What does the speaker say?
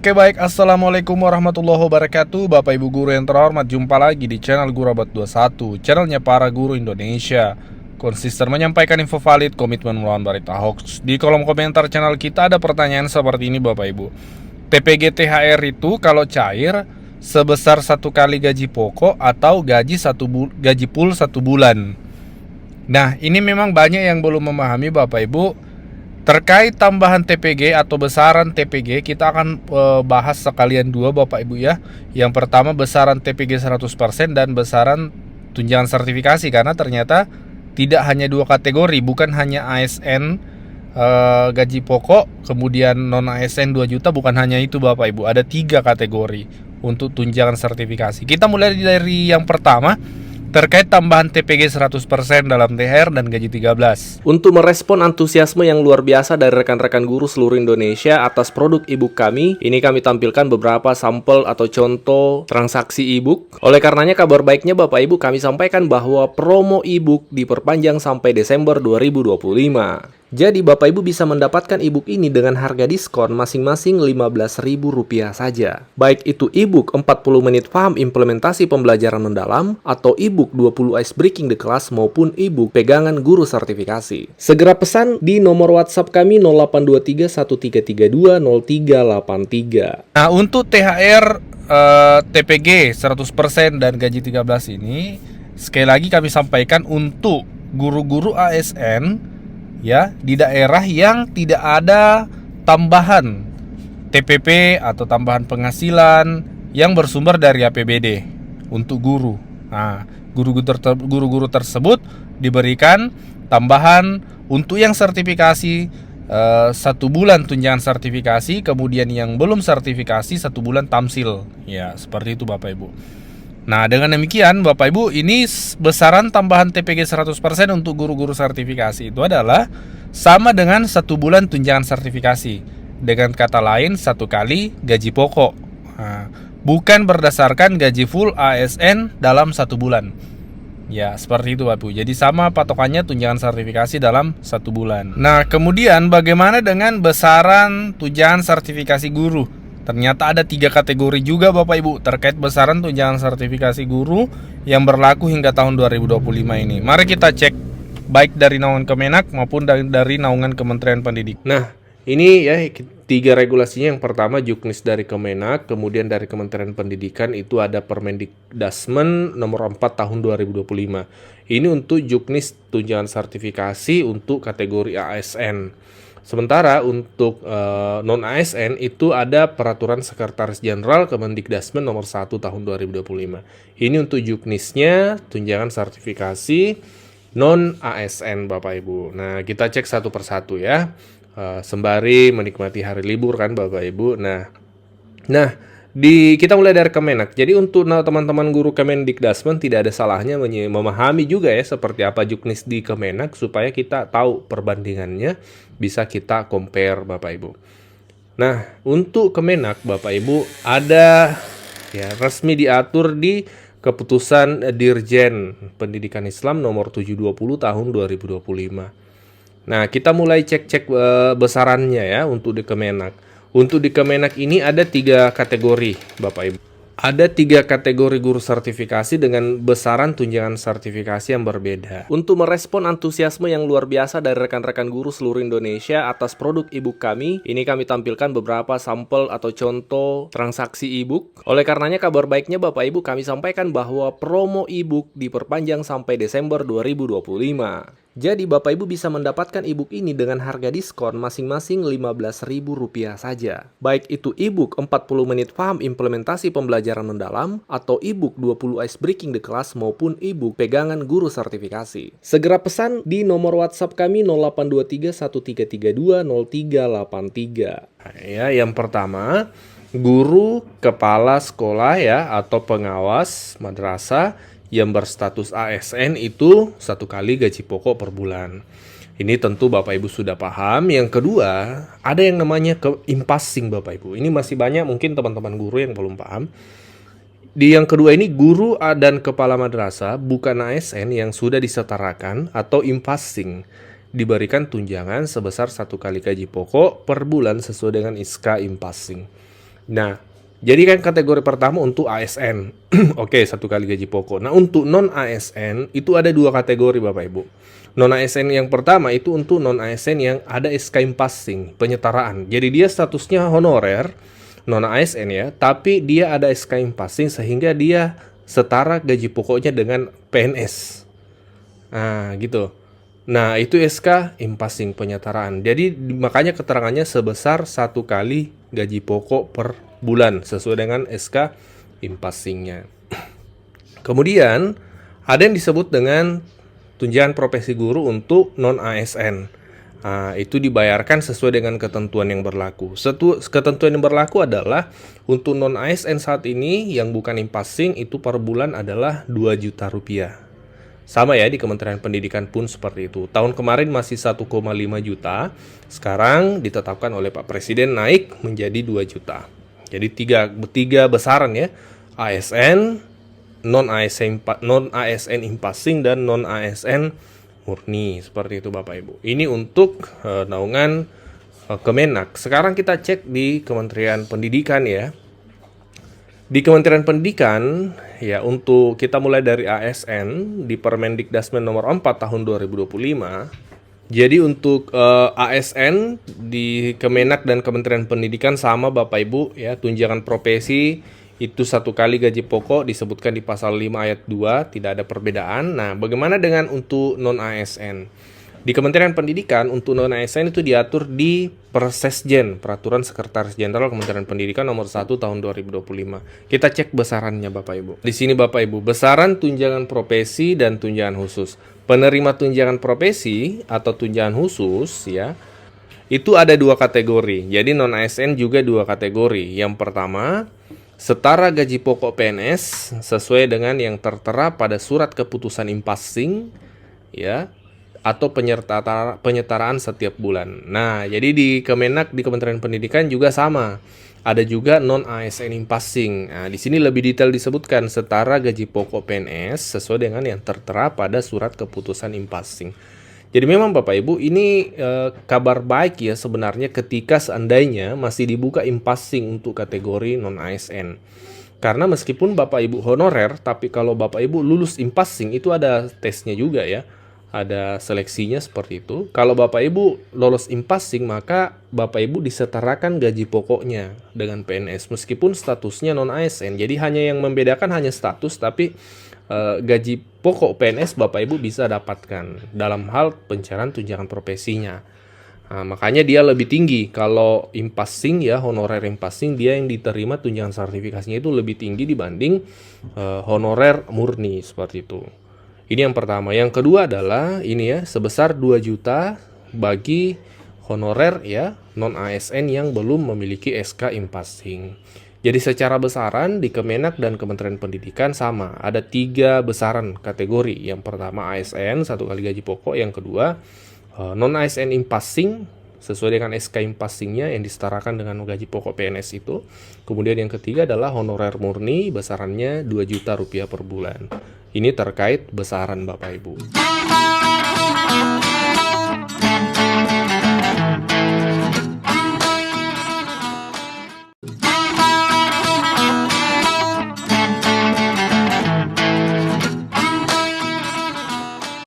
Oke baik, Assalamualaikum warahmatullahi wabarakatuh. Bapak ibu guru yang terhormat, jumpa lagi di channel Guru Abad 21, channelnya para guru Indonesia. Konsisten menyampaikan info valid, komitmen melawan berita hoax. Di kolom komentar channel kita ada pertanyaan seperti ini Bapak ibu. TPG THR itu kalau cair sebesar 1 kali gaji pokok atau gaji full 1 bulan. Nah, ini memang banyak yang belum memahami Bapak Ibu. Terkait tambahan TPG atau besaran TPG, kita akan bahas sekalian dua Bapak Ibu ya. Yang pertama besaran TPG 100% dan besaran tunjangan sertifikasi, karena ternyata tidak hanya dua kategori, bukan hanya ASN gaji pokok, kemudian non ASN 2 juta, bukan hanya itu Bapak Ibu. Ada 3 kategori untuk tunjangan sertifikasi. Kita mulai dari yang pertama, terkait tambahan TPG 100% dalam THR dan gaji 13. Untuk merespon antusiasme yang luar biasa dari rekan-rekan guru seluruh Indonesia atas produk e-book kami, ini kami tampilkan beberapa sampel atau contoh transaksi e-book. Oleh karenanya kabar baiknya Bapak Ibu, kami sampaikan bahwa promo e-book diperpanjang sampai Desember 2025. Jadi Bapak Ibu bisa mendapatkan e-book ini dengan harga diskon masing-masing Rp15.000 saja. Baik itu e-book 40 menit paham implementasi pembelajaran mendalam, atau e-book 20 ice breaking the class, maupun e-book pegangan guru sertifikasi. Segera pesan di nomor WhatsApp kami 0823 1332 0383. Nah, untuk THR TPG 100% dan gaji 13 ini, sekali lagi kami sampaikan untuk guru-guru ASN ya, di daerah yang tidak ada tambahan TPP atau tambahan penghasilan yang bersumber dari APBD untuk guru. Nah, guru-guru tersebut diberikan tambahan untuk yang sertifikasi 1 bulan tunjangan sertifikasi, kemudian yang belum sertifikasi 1 bulan tamsil. Ya, seperti itu Bapak Ibu. Nah, dengan demikian Bapak Ibu, ini besaran tambahan TPG 100% untuk guru-guru sertifikasi itu adalah sama dengan 1 bulan tunjangan sertifikasi. Dengan kata lain, 1 kali gaji pokok. Nah, bukan berdasarkan gaji full ASN dalam 1 bulan. Ya, seperti itu Bapak Ibu. Jadi sama patokannya tunjangan sertifikasi dalam 1 bulan. Nah, kemudian bagaimana dengan besaran tunjangan sertifikasi guru? Ternyata ada 3 kategori juga Bapak Ibu terkait besaran tunjangan sertifikasi guru yang berlaku hingga tahun 2025 ini. Mari kita cek baik dari naungan Kemenak maupun dari naungan Kementerian Pendidikan. Nah, ini ya 3 regulasinya. Yang pertama Juknis dari Kemenak, kemudian dari Kementerian Pendidikan itu ada Permendikdasmen nomor 4 tahun 2025. Ini untuk Juknis tunjangan sertifikasi untuk kategori ASN. Sementara untuk non-ASN itu ada Peraturan Sekretaris Jenderal Kemendikdasmen nomor 1 tahun 2025. Ini untuk Juknisnya tunjangan sertifikasi non-ASN Bapak Ibu. Nah, kita cek satu persatu ya. Sembari menikmati hari libur kan Bapak Ibu. Nah, kita mulai dari Kemenak. Jadi untuk teman-teman guru Kemendikdasmen tidak ada salahnya memahami juga ya seperti apa Juknis di Kemenak supaya kita tahu perbandingannya, bisa kita compare Bapak Ibu. Nah, untuk Kemenak Bapak Ibu ada ya resmi diatur di Keputusan Dirjen Pendidikan Islam nomor 720 tahun 2025. Nah, kita mulai cek-cek besarannya ya untuk di Kemenak. Untuk di Kemenak ini ada 3 kategori Bapak Ibu. Ada 3 kategori guru sertifikasi dengan besaran tunjangan sertifikasi yang berbeda. Untuk merespon antusiasme yang luar biasa dari rekan-rekan guru seluruh Indonesia atas produk e-book kami, ini kami tampilkan beberapa sampel atau contoh transaksi e-book. Oleh karenanya kabar baiknya Bapak Ibu, kami sampaikan bahwa promo e-book diperpanjang sampai Desember 2025. Jadi Bapak Ibu bisa mendapatkan e-book ini dengan harga diskon masing-masing Rp15.000 saja. Baik itu e-book 40 menit paham implementasi pembelajaran mendalam, atau e-book 20 ice breaking the class, maupun e-book pegangan guru sertifikasi. Segera pesan di nomor WhatsApp kami 0823 1332 0383. Ya, yang pertama, guru kepala sekolah ya atau pengawas madrasah yang berstatus ASN itu 1 kali gaji pokok per bulan. Ini tentu Bapak Ibu sudah paham. Yang kedua, ada yang namanya impasing Bapak Ibu. Ini masih banyak mungkin teman-teman guru yang belum paham. Di yang kedua ini, guru dan kepala madrasah bukan ASN yang sudah disetarakan atau impasing diberikan tunjangan sebesar 1 kali gaji pokok per bulan sesuai dengan SK impasing. Nah, jadi kan kategori pertama untuk ASN. Oke, 1 kali gaji pokok. Nah, untuk non ASN itu ada 2 kategori Bapak Ibu. Non ASN yang pertama itu untuk non ASN yang ada SK Passing, penyetaraan. Jadi dia statusnya honorer, non ASN ya, tapi dia ada SK Passing sehingga dia setara gaji pokoknya dengan PNS. Nah, gitu. Nah, itu SK Passing penyetaraan. Jadi makanya keterangannya sebesar 1 kali gaji pokok per bulan sesuai dengan SK Passingnya. Kemudian ada yang disebut dengan tunjangan profesi guru untuk non ASN. Nah, itu dibayarkan sesuai dengan ketentuan yang berlaku. Ketentuan yang berlaku adalah untuk non ASN saat ini yang bukan Passing itu per bulan adalah 2 juta rupiah. Sama ya, di Kementerian Pendidikan pun seperti itu. Tahun kemarin masih 1,5 juta, sekarang ditetapkan oleh Pak Presiden naik menjadi 2 juta. Jadi tiga besaran ya, ASN, non ASN Passing dan non ASN murni, seperti itu Bapak Ibu. Ini untuk naungan Kemenak. Sekarang kita cek di Kementerian Pendidikan ya. Di Kementerian Pendidikan, ya untuk kita mulai dari ASN, di Permendikdasmen nomor 4 tahun 2025, jadi untuk ASN di Kemenak dan Kementerian Pendidikan sama Bapak Ibu, ya tunjangan profesi itu 1 kali gaji pokok disebutkan di pasal 5 ayat 2, tidak ada perbedaan. Nah, bagaimana dengan untuk non ASN? Di Kementerian Pendidikan untuk non ASN itu diatur di Persesjen, Peraturan Sekretaris Jenderal Kementerian Pendidikan nomor 1 tahun 2025. Kita cek besarannya Bapak Ibu. Di sini Bapak Ibu, besaran tunjangan profesi dan tunjangan khusus. Penerima tunjangan profesi atau tunjangan khusus ya, itu ada 2 kategori. Jadi non ASN juga 2 kategori. Yang pertama, setara gaji pokok PNS sesuai dengan yang tertera pada surat keputusan Passing ya, atau penyetaraan setiap bulan. Nah, jadi di Kemenak, di Kementerian Pendidikan juga sama. Ada juga non ASN Passing. Nah, di sini lebih detail disebutkan setara gaji pokok PNS sesuai dengan yang tertera pada surat keputusan Passing. Jadi memang Bapak Ibu ini kabar baik ya sebenarnya ketika seandainya masih dibuka Passing untuk kategori non ASN. Karena meskipun Bapak Ibu honorer, tapi kalau Bapak Ibu lulus Passing itu ada tesnya juga ya. Ada seleksinya seperti itu. Kalau Bapak Ibu lolos Passing, maka Bapak Ibu disetarakan gaji pokoknya dengan PNS meskipun statusnya non ASN. Jadi hanya yang membedakan hanya status, tapi gaji pokok PNS Bapak Ibu bisa dapatkan dalam hal pencairan tunjangan profesinya. Nah, makanya dia lebih tinggi. Kalau Passing ya, honorer Passing, dia yang diterima tunjangan sertifikasinya itu lebih tinggi dibanding honorer murni seperti itu. Ini yang pertama. Yang kedua adalah ini ya, sebesar 2 juta bagi honorer ya, non ASN yang belum memiliki SK Passing. Jadi secara besaran di Kemenak dan Kementerian Pendidikan sama. Ada 3 besaran kategori. Yang pertama ASN 1 kali gaji pokok, yang kedua non ASN Passing sesuai dengan SK Passingnya yang disetarakan dengan gaji pokok PNS itu. Kemudian yang ketiga adalah honorer murni, besarannya 2 juta rupiah per bulan. Ini terkait besaran Bapak Ibu.